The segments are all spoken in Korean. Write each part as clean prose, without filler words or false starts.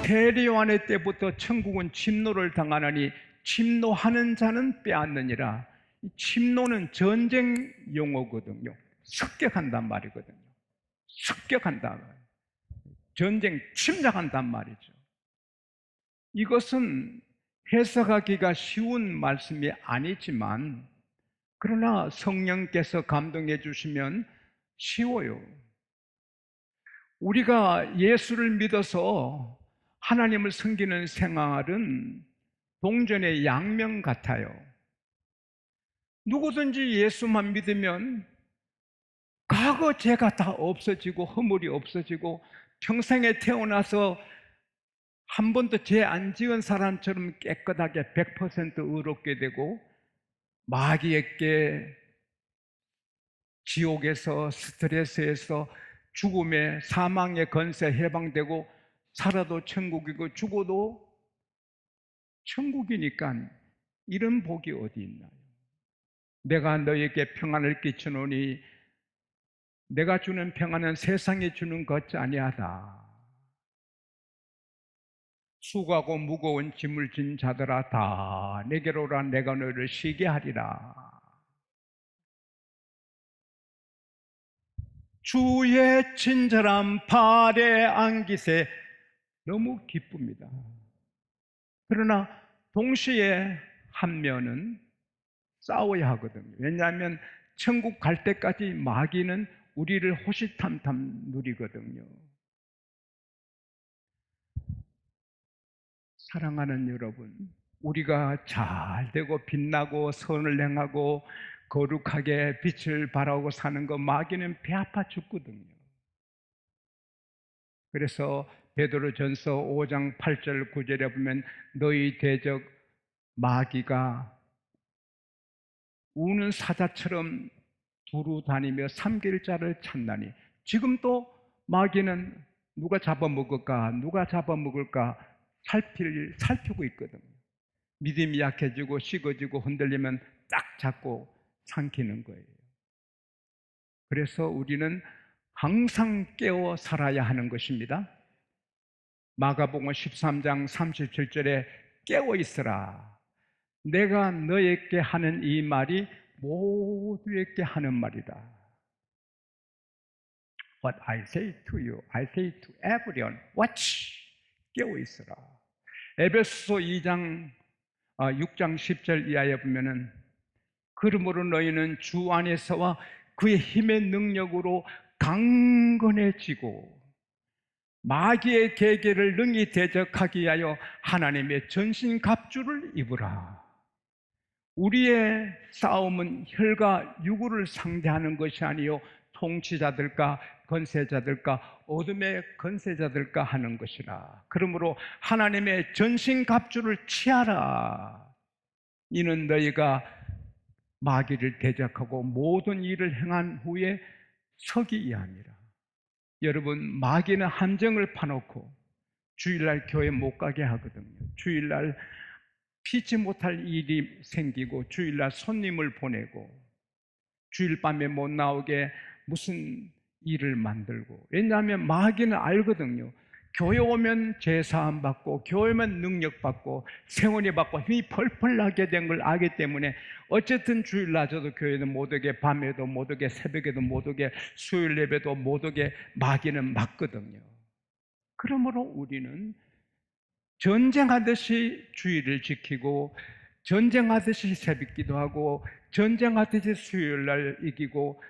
세리요한의 때부터 천국은 침노를 당하느니 침노하는 자는 빼앗느니라. 이 침노는 전쟁 용어거든요. 습격한단 말이거든요. 습격한다. 전쟁 침략한단 말이죠. 이것은 해석하기가 쉬운 말씀이 아니지만 그러나 성령께서 감동해 주시면 쉬워요. 우리가 예수를 믿어서 하나님을 섬기는 생활은 동전의 양면 같아요. 누구든지 예수만 믿으면 과거 죄가 다 없어지고 허물이 없어지고 평생에 태어나서 한 번도 죄 안 지은 사람처럼 깨끗하게 100% 의롭게 되고 마귀에게 지옥에서 스트레스에서 죽음의 사망의 권세 해방되고 살아도 천국이고 죽어도 천국이니까 이런 복이 어디 있나요? 내가 너에게 평안을 끼치노니 내가 주는 평안은 세상에 주는 것이 아니하다. 수고하고 무거운 짐을 진 자들아 다 내게로 오라 내가 너를 쉬게 하리라. 주의 친절한 발에 안기세 너무 기쁩니다. 그러나 동시에 한 면은 싸워야 하거든요. 왜냐하면 천국 갈 때까지 마귀는 우리를 호시탐탐 누리거든요. 사랑하는 여러분, 우리가 잘 되고 빛나고 선을 행하고 거룩하게 빛을 발하고 사는 거 마귀는 배 아파 죽거든요. 그래서 베드로전서 5장 8절 9절에 보면 너희 대적 마귀가 우는 사자처럼 두루 다니며 삼킬 자를 찾나니 지금도 마귀는 누가 잡아먹을까 누가 잡아먹을까 살피고 있거든요. 믿음이 약해지고 식어지고 흔들리면 딱 잡고 삼키는 거예요. 그래서 우리는 항상 깨어 살아야 하는 것입니다. 마가복음 13장 37절에 깨어 있으라. 내가 너에게 하는 이 말이 모두에게 하는 말이다. What I say to you, I say to everyone. Watch. 깨어 있으라. 에베소서 6장 10절 이하에 보면은 그러므로 너희는 주 안에서와 그의 힘의 능력으로 강건해지고 마귀의 계계를 능히 대적하기 위하여 하나님의 전신갑주를 입으라. 우리의 싸움은 혈과 육을 상대하는 것이 아니요 통치자들과 권세자들과 어둠의 권세자들과 하는 것이라. 그러므로 하나님의 전신갑주를 취하라. 이는 너희가 마귀를 대적하고 모든 일을 행한 후에 서기 위함이라. 여러분, 마귀는 함정을 파놓고 주일날 교회 못 가게 하거든요. 주일날 피치 못할 일이 생기고 주일날 손님을 보내고 주일 밤에 못 나오게 무슨 일을 만들고. 왜냐하면 마귀는 알거든요. 교회 오면 죄사함 받고 교회 오면 능력 받고 세원이 받고 힘이 펄펄 나게 된 걸 알기 때문에 어쨌든 주일 낮에도 교회도 못 오게 밤에도 못 오게 새벽에도 못 오게 수요일 예배도 못 오게 마귀는 막거든요. 그러므로 우리는 전쟁하듯이 주일을 지키고 전쟁하듯이 새벽기도 하고 전쟁하듯이 수요일날 이기고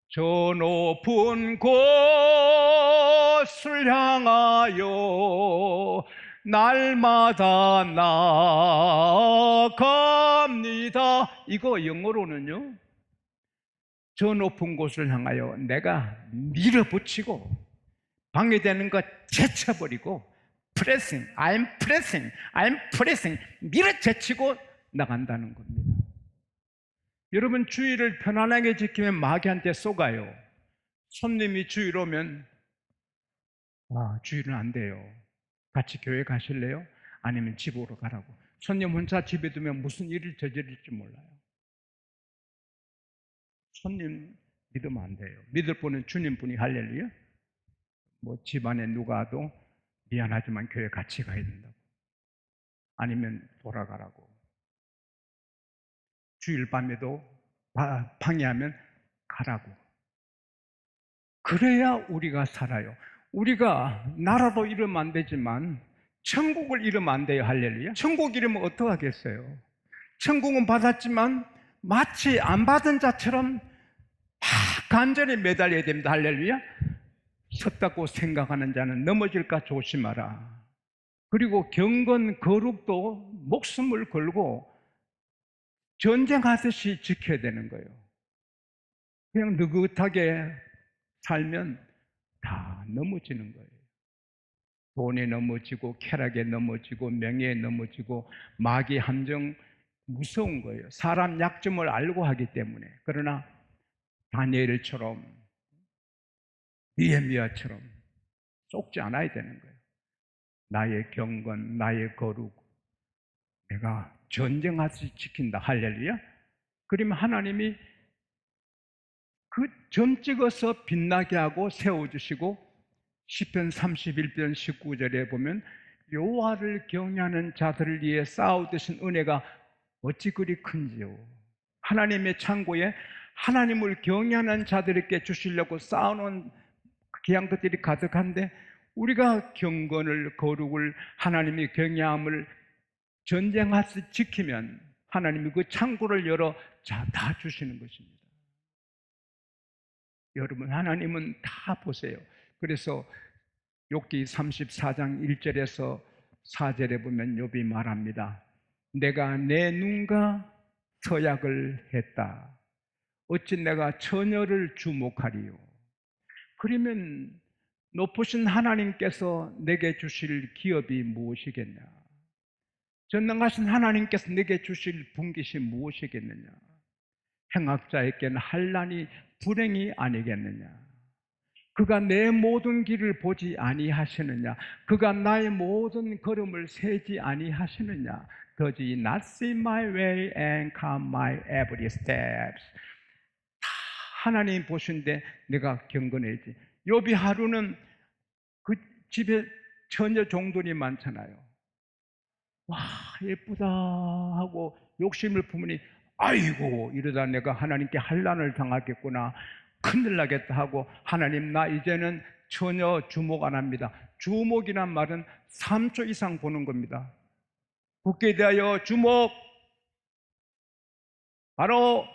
저 높은 곳을 향하여 날마다 나아갑니다. 이거 영어로는요, 저 높은 곳을 향하여 내가 밀어붙이고 방해되는 것 제쳐버리고 pressing, I'm pressing 밀어제치고 나간다는 겁니다. 여러분, 주일을 편안하게 지키면 마귀한테 쏘가요. 손님이 주일 오면 주일은 안 돼요. 같이 교회 가실래요? 아니면 집으로 가라고. 손님 혼자 집에 두면 무슨 일을 저지를지 몰라요. 손님 믿으면 안 돼요. 믿을 분은 주님뿐이. 할렐루야. 뭐 집안에 누가 와도 미안하지만 교회 같이 가야 된다고. 아니면 돌아가라고. 주일 밤에도 방해하면 가라고. 그래야 우리가 살아요. 우리가 나라도 잃으면 안 되지만 천국을 잃으면 안 돼요. 할렐루야. 천국 잃으면 어떡하겠어요? 천국은 받았지만 마치 안 받은 자처럼 간절히 매달려야 됩니다. 할렐루야. 섰다고 생각하는 자는 넘어질까 조심하라. 그리고 경건 거룩도 목숨을 걸고 전쟁하듯이 지켜야 되는 거예요. 그냥 느긋하게 살면 다 넘어지는 거예요. 돈에 넘어지고 쾌락에 넘어지고 명예에 넘어지고 마귀 함정 무서운 거예요. 사람 약점을 알고 하기 때문에. 그러나 다니엘처럼 느헤미야처럼 속지 않아야 되는 거예요. 나의 경건, 나의 거룩, 내가 전쟁하듯이 지킨다. 할렐루야. 그러면 하나님이 그 점 찍어서 빛나게 하고 세워주시고, 시편 31편 19절에 보면 여호와를 경외하는 자들을 위해 쌓아두신 은혜가 어찌 그리 큰지요. 하나님의 창고에 하나님을 경외하는 자들에게 주시려고 쌓아놓은 귀한 것들이 가득한데, 우리가 경건을, 거룩을, 하나님의 경외함을 전쟁하듯이 지키면 하나님이 그 창고를 열어 다 주시는 것입니다. 여러분, 하나님은 다 보세요. 그래서 욥기 34장 1절에서 4절에 보면 욥이 말합니다. 내가 내 눈과 서약을 했다. 어찌 내가 처녀를 주목하리요. 그러면 높으신 하나님께서 내게 주실 기업이 무엇이겠냐? 전능하신 하나님께서 내게 주실 분깃이 무엇이겠느냐? 행악자에게는 환난이 불행이 아니겠느냐? 그가 내 모든 길을 보지 아니하시느냐? 그가 나의 모든 걸음을 세지 아니하시느냐? Does he not see my way and count my every steps? 다 하나님 보신데 내가 경건해야지. 욥이 하루는 그 집에 처녀 종들이 많잖아요. 와, 예쁘다 하고 욕심을 품으니 아이고, 이러다 내가 하나님께 환난을 당하겠구나, 큰일 나겠다 하고, 하나님 나 이제는 전혀 주목 안 합니다. 주목이란 말은 3초 이상 보는 겁니다. 굳게 대하여 주목. 바로.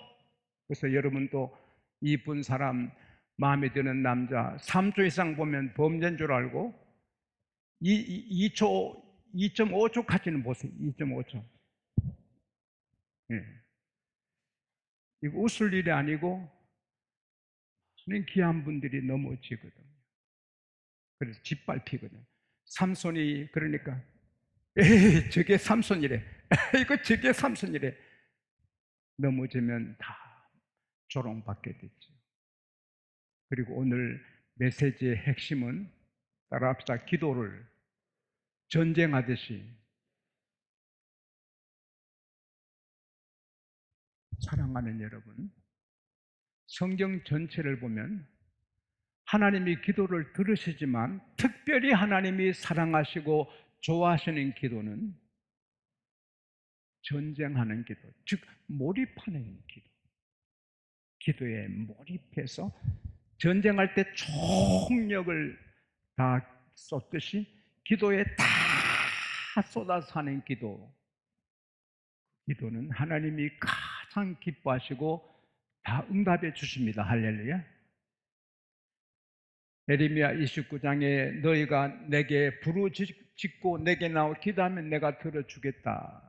그래서 여러분도 이쁜 사람, 마음에 드는 남자 3초 이상 보면 범죄인 줄 알고 2.5초까지는 보세요. 2.5초. 예. 이거 웃을 일이 아니고 귀한 분들이 넘어지거든요. 그래서 짓밟히거든요. 삼손이 그러니까 에이, 저게 삼손이래. 이거 저게 삼손이래. 넘어지면 다 조롱받게 되죠. 그리고 오늘 메시지의 핵심은, 따라합시다. 기도를 전쟁하듯이. 사랑하는 여러분, 성경 전체를 보면 하나님이 기도를 들으시지만 특별히 하나님이 사랑하시고 좋아하시는 기도는 전쟁하는 기도, 즉 몰입하는 기도. 기도에 몰입해서 전쟁할 때 총력을 다 쏟듯이 기도에 다 쏟아서 하는 기도. 기도는 하나님이 가장 기뻐하시고 다 응답해 주십니다. 할렐루야. 예레미야 29장에 너희가 내게 부르짖고 내게 나와 기도하면 내가 들어주겠다.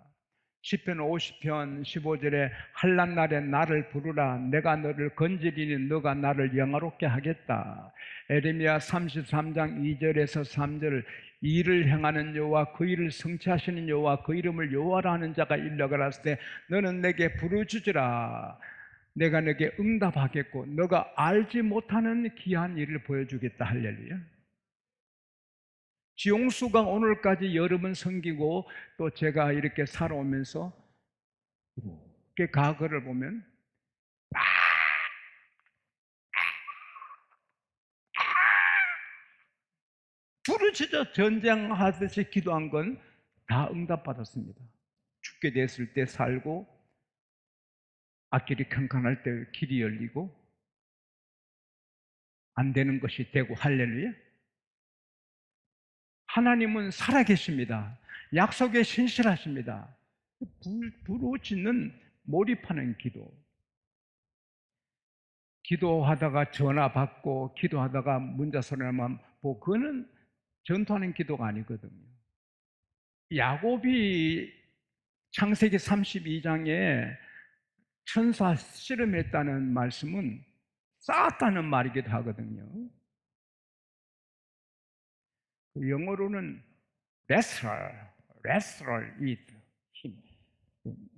시편 50편 15절에 환난 날에 나를 부르라. 내가 너를 건지리니 너가 나를 영화롭게 하겠다. 예레미야 33장 2절에서 3절 이를 행하는 여호와, 그 일을 성취하시는 여호와, 그 이름을 여호와라 하는 자가 일러가라 했을 때 너는 내게 부르짖으라. 내가 너에게 응답하겠고 너가 알지 못하는 귀한 일을 보여주겠다. 할렐루야. 지용수가 오늘까지 여러분 섬기고 또 제가 이렇게 살아오면서 이렇게 과거를 보면 부르짖어 전쟁하듯이 기도한 건 다 응답받았습니다. 죽게 됐을 때 살고, 앞길이 캄캄할 때 길이 열리고, 안 되는 것이 되고, 할렐루야. 하나님은 살아계십니다. 약속에 신실하십니다. 부르짖는 몰입하는 기도. 기도하다가 전화 받고, 기도하다가 문자 소리만 보고, 그거는 전투하는 기도가 아니거든요. 야곱이 창세기 32장에 천사 씨름했다는 말씀은 싸웠다는 말이기도 하거든요. 영어로는 wrestle with 힘,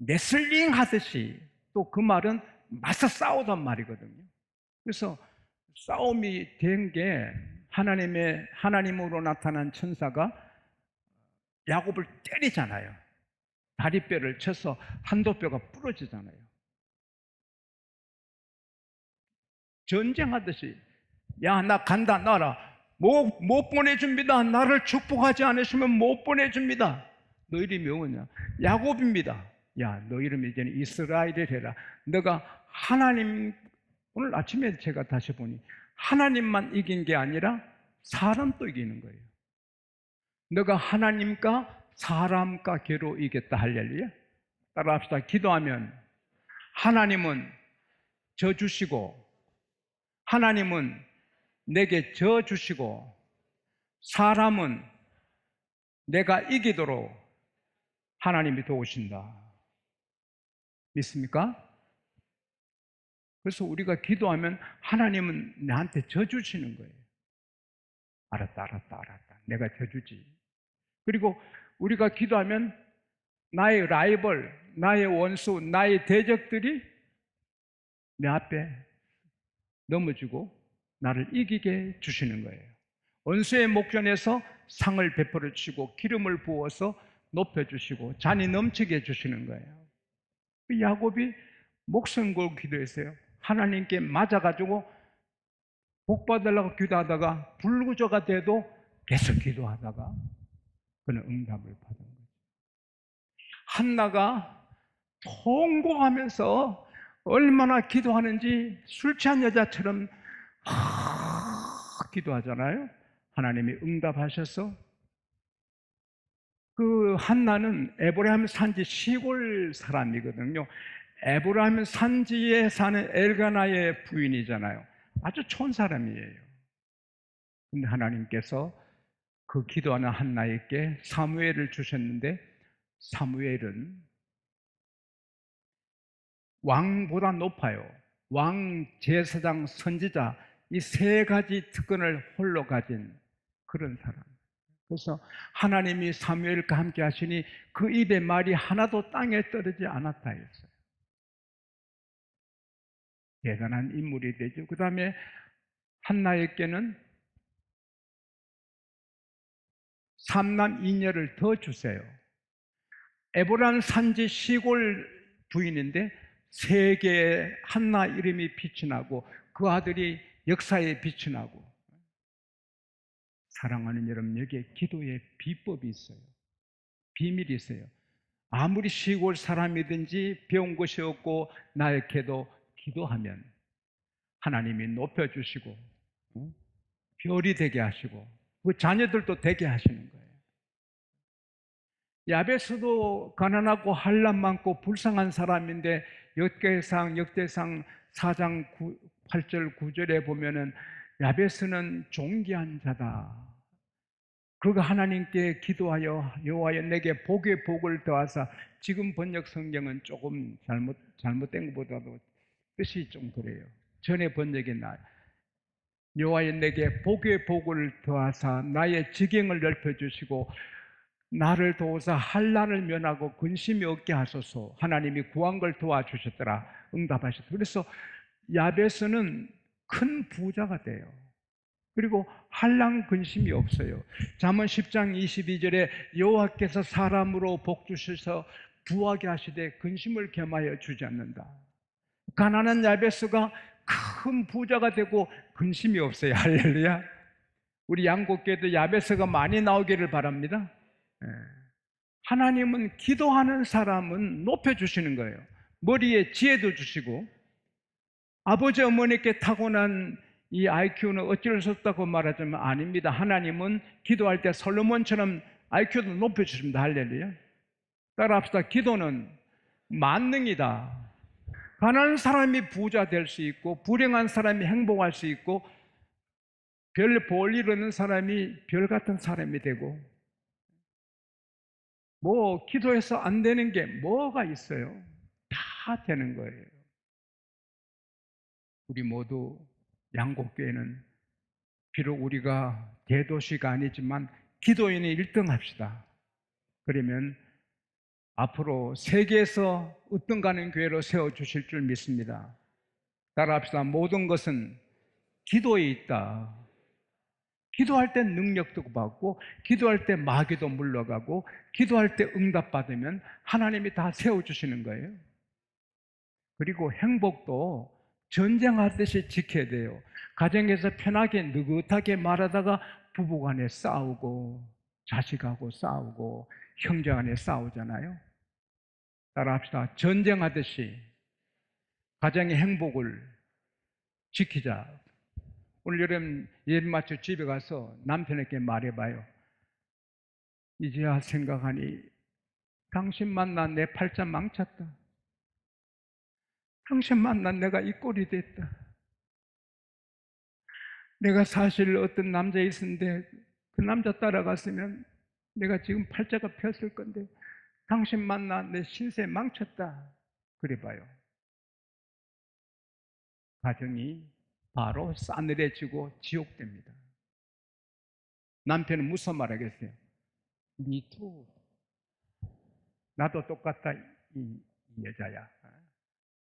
레슬링 하듯이, 또 그 말은 맞서 싸우단 말이거든요. 그래서 싸움이 된 게 하나님으로 나타난 천사가 야곱을 때리잖아요. 다리뼈를 쳐서 한도뼈가 부러지잖아요. 전쟁하듯이, 야, 나 간다, 나라. 못 보내줍니다. 나를 축복하지 않으시면 못 보내줍니다. 너 이름이 뭐냐? 야곱입니다. 야, 너 이름이 이제는 이스라엘이 되라. 너가 하나님, 오늘 아침에 제가 다시 보니 하나님만 이긴 게 아니라 사람도 이기는 거예요. 너가 하나님과 사람과 겨루 이겼다. 할렐루야. 따라합시다. 기도하면 하나님은 저 주시고, 하나님은 내게 저 주시고, 사람은 내가 이기도록 하나님이 도우신다. 믿습니까? 그래서 우리가 기도하면 하나님은 나한테 저 주시는 거예요. 알았다. 내가 저 주지. 그리고 우리가 기도하면 나의 라이벌, 나의 원수, 나의 대적들이 내 앞에 넘어지고 나를 이기게 주시는 거예요. 원수의 목전에서 상을 베풀어 주시고, 기름을 부어서 높여주시고, 잔이 넘치게 해주시는 거예요. 야곱이 목숨 걸고 기도했어요. 하나님께 맞아가지고 복 받으려고 기도하다가 불구조가 돼도 계속 기도하다가 그는 응답을 받은 거예요. 한나가 통곡하면서 얼마나 기도하는지 술 취한 여자처럼 기도하잖아요. 하나님이 응답하셔서, 그 한나는 에브라임 산지 시골 사람이거든요. 에브라임 산지에 사는 엘가나의 부인이잖아요. 아주 촌 사람이에요. 근데 하나님께서 그 기도하는 한나에게 사무엘을 주셨는데, 사무엘은 왕보다 높아요. 왕, 제사장, 선지자, 이 세 가지 특권을 홀로 가진 그런 사람. 그래서 하나님이 사무엘과 함께 하시니 그 입의 말이 하나도 땅에 떨어지지 않았다 했어요. 대단한 인물이 되죠. 그 다음에 한나에게는 삼남 이녀를 더 주세요. 에브라임 산지 시골 부인인데 세계에 한나 이름이 빛이 나고, 그 아들이 역사에 빛이 나고. 사랑하는 여러분, 여기에 기도의 비법이 있어요. 비밀이 있어요. 아무리 시골 사람이든지 배운 것이 없고 나약해도 기도하면 하나님이 높여주시고, 별이 되게 하시고, 그 자녀들도 되게 하시는 거예요. 야베스도 가난하고 한란 많고 불쌍한 사람인데, 역대상 4장 8절 9절에 보면은 야베스는 존귀한 자다. 그가 하나님께 기도하여 여호와여 내게 복의 복을 더하사, 지금 번역 성경은 조금 잘못된 것보다도 뜻이 좀 그래요. 전에 번역이 나아요. 여호와여 내게 복의 복을 더하사 나의 지경을 넓혀주시고 나를 도우사 한란을 면하고 근심이 없게 하소서. 하나님이 구한 걸 도와주셨더라. 응답하셨더라. 그래서 야베스는 큰 부자가 돼요. 그리고 한란 근심이 없어요. 잠언 10장 22절에 여호와께서 사람으로 복 주셔서 부하게 하시되 근심을 겸하여 주지 않는다. 가난한 야베스가 큰 부자가 되고 근심이 없어요. 할렐루야. 우리 양곡교회도 야베스가 많이 나오기를 바랍니다. 예. 하나님은 기도하는 사람은 높여주시는 거예요. 머리에 지혜도 주시고, 아버지 어머니께 타고난 이 IQ는 어쩔 수 없다고 말하자면 아닙니다. 하나님은 기도할 때 솔로몬처럼 IQ도 높여주십니다. 할렐루야. 따라합시다. 기도는 만능이다. 가난한 사람이 부자 될 수 있고, 불행한 사람이 행복할 수 있고, 별 볼일 없는 사람이 별 같은 사람이 되고, 뭐 기도해서 안 되는 게 뭐가 있어요? 다 되는 거예요. 우리 모두 양곡교회는 비록 우리가 대도시가 아니지만 기도인이 1등 합시다. 그러면 앞으로 세계에서 으뜸 가는 교회로 세워주실 줄 믿습니다. 따라합시다. 모든 것은 기도에 있다. 기도할 때 능력도 받고, 기도할 때 마귀도 물러가고, 기도할 때 응답받으면 하나님이 다 세워주시는 거예요. 그리고 행복도 전쟁하듯이 지켜야 돼요. 가정에서 편하게 느긋하게 말하다가 부부간에 싸우고, 자식하고 싸우고, 형제간에 싸우잖아요. 따라합시다. 전쟁하듯이 가정의 행복을 지키자. 오늘 여름 예비 맞춰 집에 가서 남편에게 말해봐요. 이제야 생각하니 당신 만난 내 팔자 망쳤다. 당신 만난 내가 이 꼴이 됐다. 내가 사실 어떤 남자 있었는데 그 남자 따라갔으면 내가 지금 팔자가 폈을 건데 당신 만나 내 신세 망쳤다. 그래봐요. 가정이 바로 싸늘해지고 지옥됩니다. 남편은 무슨 말 하겠어요? 미투. 나도 똑같다, 이 여자야.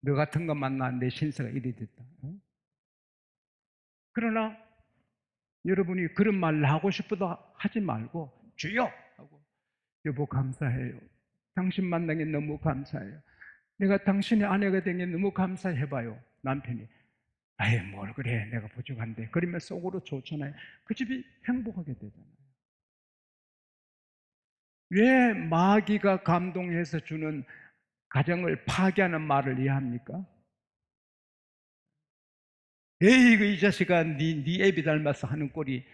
너 같은 거 만나 내 신세가 이리 됐다. 그러나 여러분이 그런 말 하고 싶어도 하지 말고 주여 하고, 여보 감사해요. 당신 만난 게 너무 감사해요. 내가 당신의 아내가 된 게 너무 감사해봐요. 남편이 아예 뭘 그래, 내가 부족한데. 그러면 속으로 좋잖아요. 그 집이 행복하게 되잖아요. 왜 마귀가 감동해서 주는 가정을 파괴하는 말을 이해합니까? 에이, 이 자식아, 네 애비 닮아서 하는 꼴이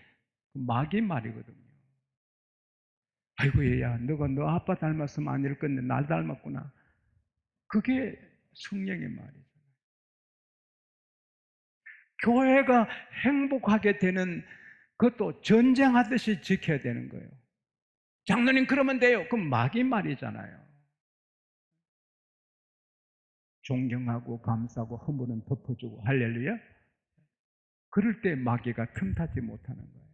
마귀 말이거든요. 아이고, 얘야, 너가 너 아빠 닮았으면 아닐 건데 날 닮았구나. 그게 성령의 말이죠. 교회가 행복하게 되는 그것도 전쟁하듯이 지켜야 되는 거예요. 장로님 그러면 돼요. 그럼 마귀 말이잖아요. 존경하고 감사하고 허물은 덮어주고 할렐루야. 그럴 때 마귀가 틈타지 못하는 거예요.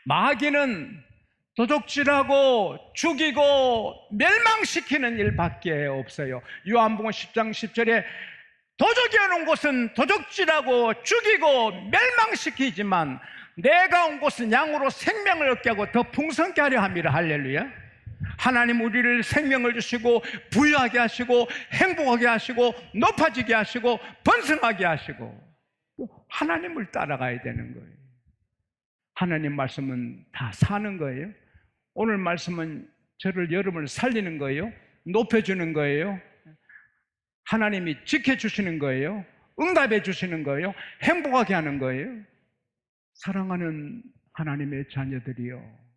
마귀는 도적질하고 죽이고 멸망시키는 일밖에 없어요. 요한복음 10장 10절에 도적이 오는 곳은 도적질하고 죽이고 멸망시키지만 내가 온 곳은 양으로 생명을 얻게 하고 더 풍성케 하려 함이라. 할렐루야. 하나님 우리를 생명을 주시고 부유하게 하시고 행복하게 하시고 높아지게 하시고 번성하게 하시고 하나님을 따라가야 되는 거예요. 하나님 말씀은 다 사는 거예요. 오늘 말씀은 저를 여러분을 살리는 거예요. 높여주는 거예요. 하나님이 지켜주시는 거예요. 응답해 주시는 거예요. 행복하게 하는 거예요. 사랑하는 하나님의 자녀들이요,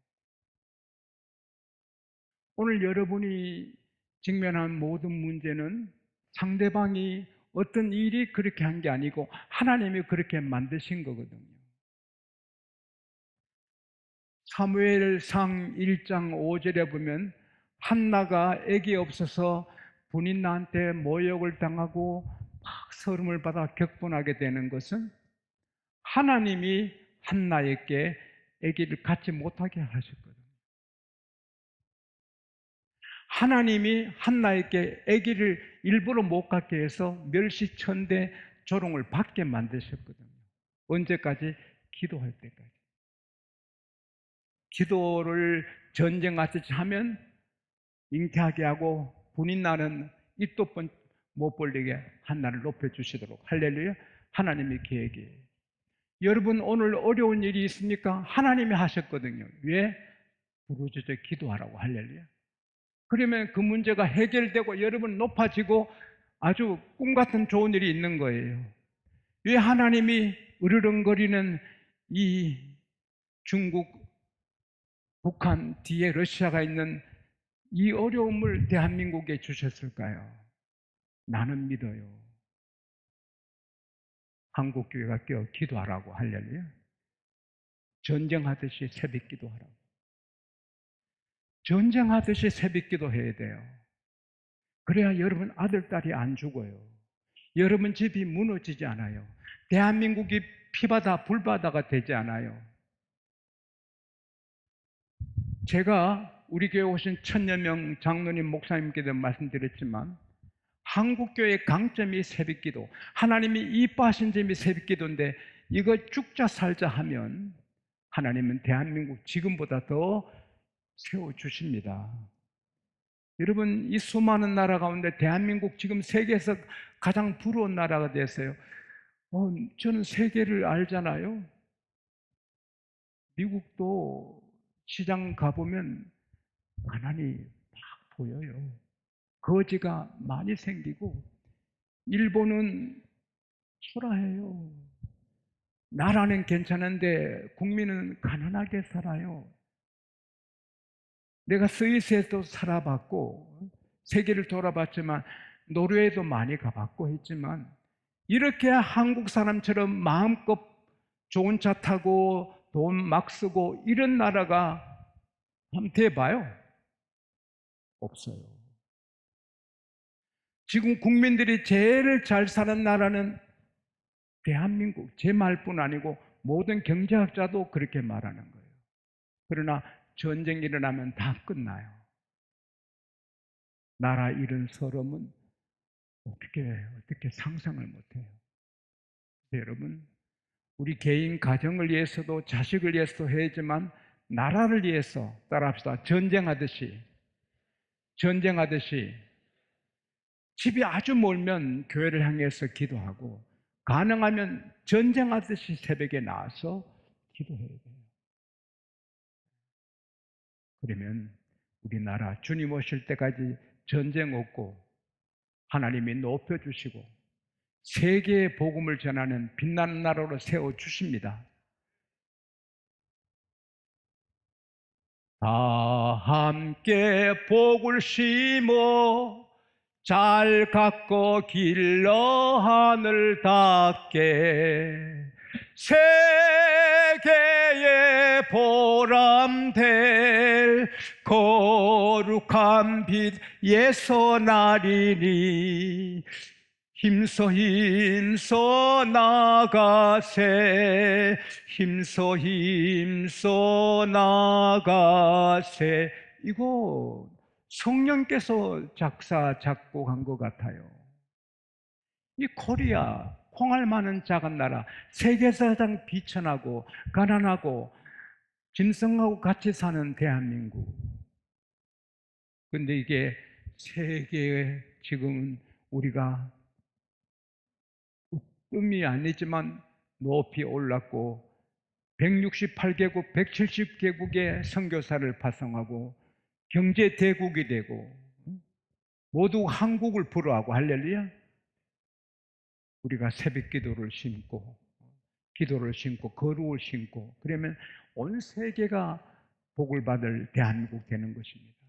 오늘 여러분이 직면한 모든 문제는 상대방이 어떤 일이 그렇게 한 게 아니고 하나님이 그렇게 만드신 거거든요. 사무엘상 1장 5절에 보면 한나가 아기 없어서 분인나한테 모욕을 당하고 막 서름을 받아 격분하게 되는 것은 하나님이 한나에게 아기를 갖지 못하게 하셨거든요. 하나님이 한나에게 아기를 일부러 못 갖게 해서 멸시천대 조롱을 받게 만드셨거든요. 언제까지? 기도할 때까지. 기도를 전쟁하듯이 하면 잉태하게 하고 분인나는 입도 못 벌리게 한나를 높여주시도록. 할렐루야. 하나님의 계획이에요. 여러분 오늘 어려운 일이 있습니까? 하나님이 하셨거든요. 왜? 부르짖어 기도하라고. 할렐루야. 그러면 그 문제가 해결되고 여러분 높아지고 아주 꿈같은 좋은 일이 있는 거예요. 왜 하나님이 으르렁거리는 이 중국, 북한 뒤에 러시아가 있는 이 어려움을 대한민국에 주셨을까요? 나는 믿어요. 한국교회가 깨어 기도하라고. 할렐루야. 전쟁하듯이 새벽 기도하라고. 전쟁하듯이 새벽 기도해야 돼요. 그래야 여러분 아들, 딸이 안 죽어요. 여러분 집이 무너지지 않아요. 대한민국이 피바다 불바다가 되지 않아요. 제가 우리 교회 오신 1000여 명 장로님, 목사님께도 말씀드렸지만 한국교회의 강점이 새벽기도, 하나님이 이뻐하신 점이 새벽기도인데 이거 죽자 살자 하면 하나님은 대한민국 지금보다 더 세워주십니다. 여러분, 이 수많은 나라 가운데 대한민국 지금 세계에서 가장 부러운 나라가 됐어요. 저는 세계를 알잖아요. 미국도 시장 가보면 가난이 막 보여요. 거지가 많이 생기고, 일본은 초라해요. 나라는 괜찮은데 국민은 가난하게 살아요. 내가 스위스에도 살아봤고 세계를 돌아봤지만 노르웨이도 많이 가봤고 했지만 이렇게 한국 사람처럼 마음껏 좋은 차 타고 돈 막 쓰고 이런 나라가 한번 대봐요. 없어요. 지금 국민들이 제일 잘 사는 나라는 대한민국, 제 말뿐 아니고 모든 경제학자도 그렇게 말하는 거예요. 그러나 전쟁이 일어나면 다 끝나요. 나라 잃은 서름은 어떻게 상상을 못해요. 여러분, 우리 개인 가정을 위해서도 자식을 위해서도 해야지만 나라를 위해서 따라합시다. 전쟁하듯이 집이 아주 멀면 교회를 향해서 기도하고 가능하면 전쟁하듯이 새벽에 나와서 기도해야 돼요. 그러면 우리나라 주님 오실 때까지 전쟁 없고 하나님이 높여주시고 세계의 복음을 전하는 빛나는 나라로 세워주십니다. 다 함께 복을 심어 잘 갖고 길러 하늘 닿게 세계의 보람될 거룩한 빛 예선하리니 힘써 나가세 힘써 나가세. 이거 성령께서 작곡한 것 같아요. 이 코리아, 콩알 많은 작은 나라, 세계에서 가장 비천하고 가난하고 짐승하고 같이 사는 대한민국. 근데 이게 세계에 지금 우리가 꿈이 아니지만 높이 올랐고 168개국, 170개국의 선교사를 파송하고 경제 대국이 되고 모두 한국을 부러워하고. 할렐루야. 우리가 새벽 기도를 심고 거룩을 심고 그러면 온 세계가 복을 받을 대한민국 되는 것입니다.